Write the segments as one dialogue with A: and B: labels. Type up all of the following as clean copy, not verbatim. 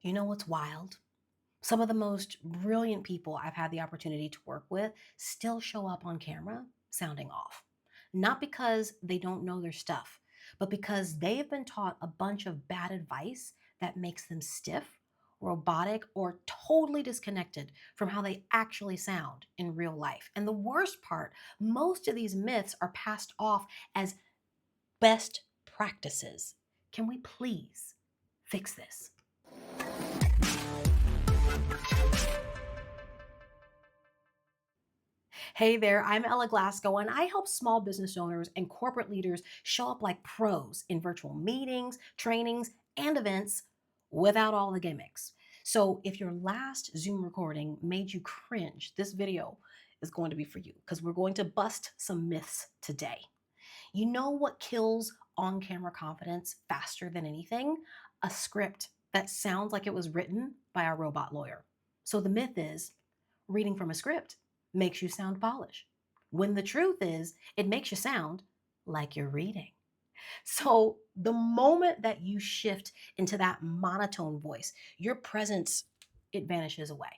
A: You know what's wild? Some of the most brilliant people I've had the opportunity to work with still show up on camera sounding off. Not because they don't know their stuff, but because they've been taught a bunch of bad advice that makes them stiff, robotic, or totally disconnected from how they actually sound in real life. And the worst part, most of these myths are passed off as best practices. Can we please fix this? Hey there, I'm Ella Glasgow, and I help small business owners and corporate leaders show up like pros in virtual meetings, trainings, and events without all the gimmicks. So, if your last Zoom recording made you cringe, this video is going to be for you because we're going to bust some myths today. You know what kills on camera confidence faster than anything? A script that sounds like it was written by a robot lawyer. So, the myth is reading from a script makes you sound polished, when the truth is, it makes you sound like you're reading. So, the moment that you shift into that monotone voice, your presence, it vanishes away.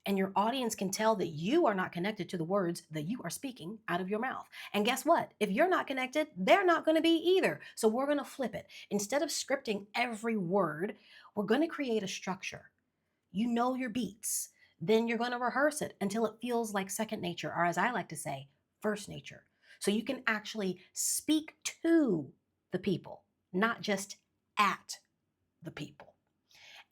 A: And your audience can tell that you are not connected to the words that you are speaking out of your mouth. And guess what? If you're not connected, they're not going to be either. So we're going to flip it. Instead of scripting every word, we're going to create a structure. You know your beats. Then you're going to rehearse it until it feels like second nature, or as I like to say, first nature. So you can actually speak to the people, not just at the people.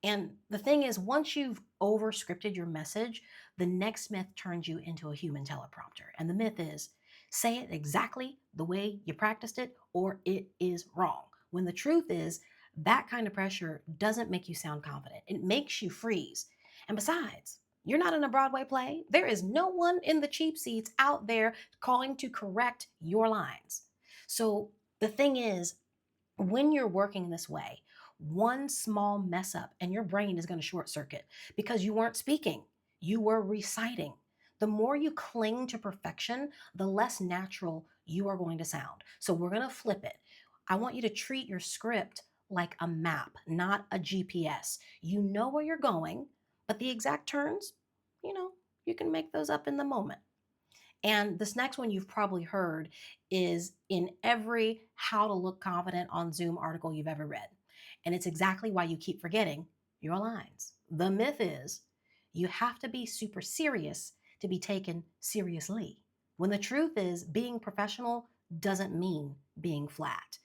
A: And the thing is, once you've over scripted your message, the next myth turns you into a human teleprompter. And the myth is say it exactly the way you practiced it, or it is wrong. When the truth is, that kind of pressure doesn't make you sound confident, it makes you freeze. And besides, you're not in a Broadway play. There is no one in the cheap seats out there calling to correct your lines. So the thing is, when you're working this way, one small mess up and your brain is going to short circuit because you weren't speaking, you were reciting. The more you cling to perfection, the less natural you are going to sound. So we're going to flip it. I want you to treat your script like a map, not a GPS. You know where you're going, but the exact turns, you know, you can make those up in the moment. And this next one you've probably heard is in every How to Look Confident on Zoom article you've ever read. And it's exactly why you keep forgetting your lines. The myth is you have to be super serious to be taken seriously. When the truth is, being professional doesn't mean being flat.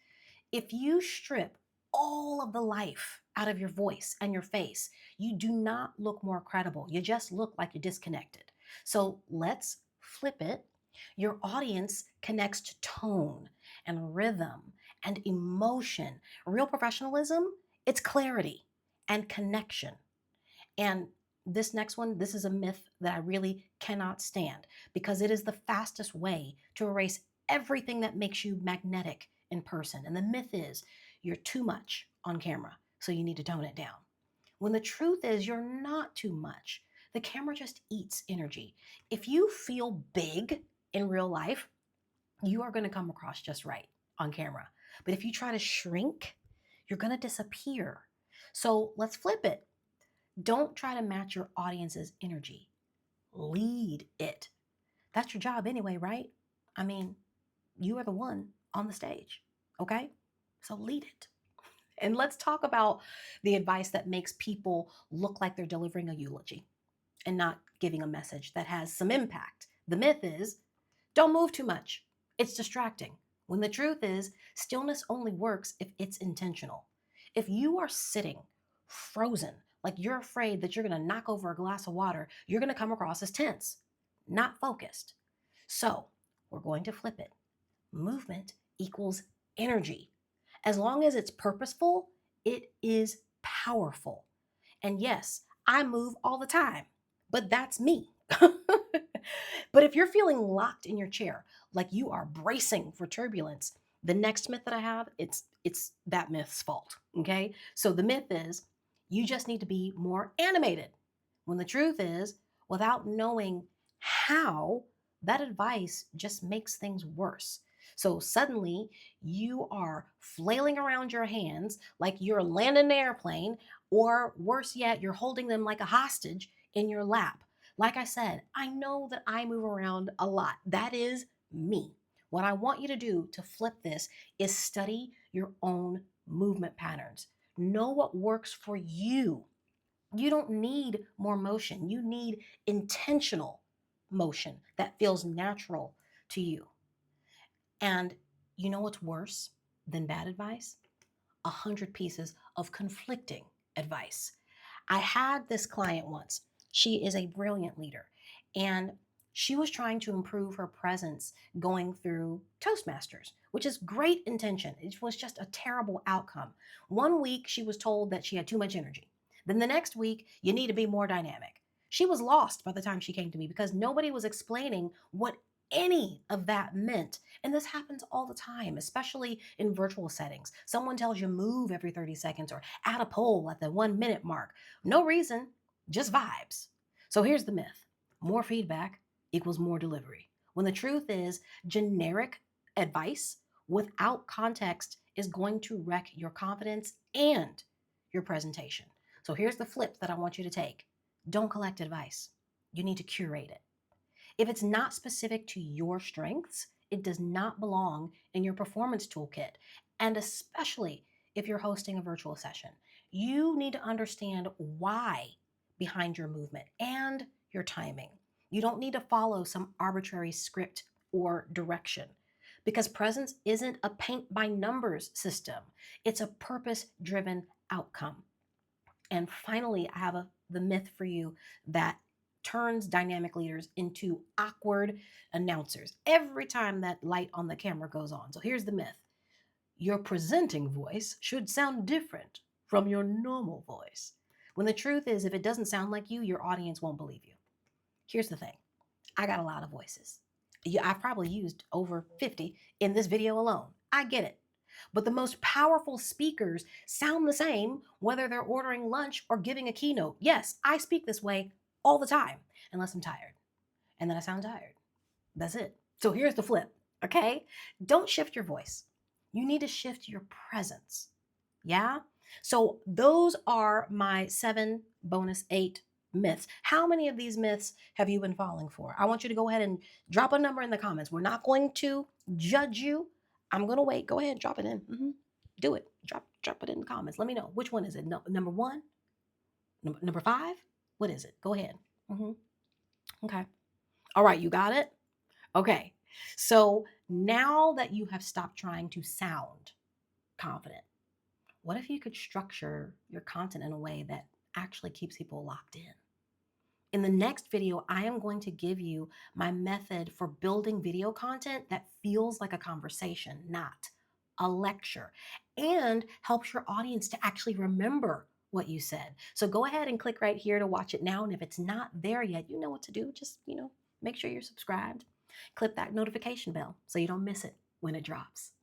A: If you strip all of the life out of your voice and your face, you do not look more credible. You just look like you're disconnected. So let's flip it. Your audience connects to tone and rhythm and emotion. Real professionalism, it's clarity and connection. And this next one, this is a myth that I really cannot stand because it is the fastest way to erase everything that makes you magnetic in person. And the myth is you're too much on camera, so you need to tone it down. When the truth is you're not too much. The camera just eats energy. If you feel big in real life, you are going to come across just right on camera. But if you try to shrink, you're going to disappear. So let's flip it. Don't try to match your audience's energy. Lead it. That's your job anyway, right? I mean, you are the one on the stage, okay? So lead it. And let's talk about the advice that makes people look like they're delivering a eulogy and not giving a message that has some impact. The myth is don't move too much. It's distracting. When the truth is, stillness only works if it's intentional. If you are sitting frozen, like you're afraid that you're going to knock over a glass of water, you're going to come across as tense, not focused. So we're going to flip it. Movement equals energy. As long as it's purposeful, it is powerful. And yes, I move all the time, but that's me. But if you're feeling locked in your chair, like you are bracing for turbulence, the next myth that I have, it's that myth's fault. Okay? So the myth is you just need to be more animated. When the truth is, without knowing how, that advice just makes things worse. So suddenly you are flailing around your hands like you're landing an airplane Or worse yet, you're holding them like a hostage in your lap. Like I said, I know that I move around a lot. That is me. What I want you to do to flip this is study your own movement patterns. Know what works for you. You don't need more motion. You need intentional motion that feels natural to you. And you know what's worse than bad advice? 100 pieces of conflicting advice. I had this client once. She is a brilliant leader, and she was trying to improve her presence going through Toastmasters, which is great intention. It was just a terrible outcome. One week, she was told that she had too much energy. Then the next week, you need to be more dynamic. She was lost by the time she came to me because nobody was explaining what any of that meant. And this happens all the time, especially in virtual settings. Someone tells you move every 30 seconds or add a poll at the 1 minute mark. No reason, just vibes. So here's the myth: more feedback equals more delivery. When the truth is, generic advice without context is going to wreck your confidence and your presentation. So here's the flip that I want you to take: don't collect advice, you need to curate it. If it's not specific to your strengths, it does not belong in your performance toolkit. And especially if you're hosting a virtual session, you need to understand why behind your movement and your timing. You don't need to follow some arbitrary script or direction because presence isn't a paint by numbers system, it's a purpose driven outcome. And finally, I have the myth for you that turns dynamic leaders into awkward announcers every time that light on the camera goes on. So here's the myth: your presenting voice should sound different from your normal voice. When the truth is, if it doesn't sound like you, your audience won't believe you. Here's the thing: I got a lot of voices. I've probably used over 50 in this video alone. I get it. But the most powerful speakers sound the same whether they're ordering lunch or giving a keynote. Yes, I speak this way all the time, unless I'm tired. And then I sound tired. That's it. So here's the flip, okay? Don't shift your voice. You need to shift your presence. Yeah? So those are my 7 bonus 8 myths. How many of these myths have you been falling for? I want you to go ahead and drop a number in the comments. We're not going to judge you. I'm going to wait. Go ahead, drop it in. Do it. Drop it in the comments. Let me know. Which one is it? No, number 1? Number 5? What is it? Go ahead. Okay. All right, you got it? Okay. So now that you have stopped trying to sound confident, what if you could structure your content in a way that actually keeps people locked in? In the next video, I am going to give you my method for building video content that feels like a conversation, not a lecture, and helps your audience to actually remember what you said. So go ahead and click right here to watch it now. And if it's not there yet, you know what to do. Just, make sure you're subscribed. Click that notification bell so you don't miss it when it drops.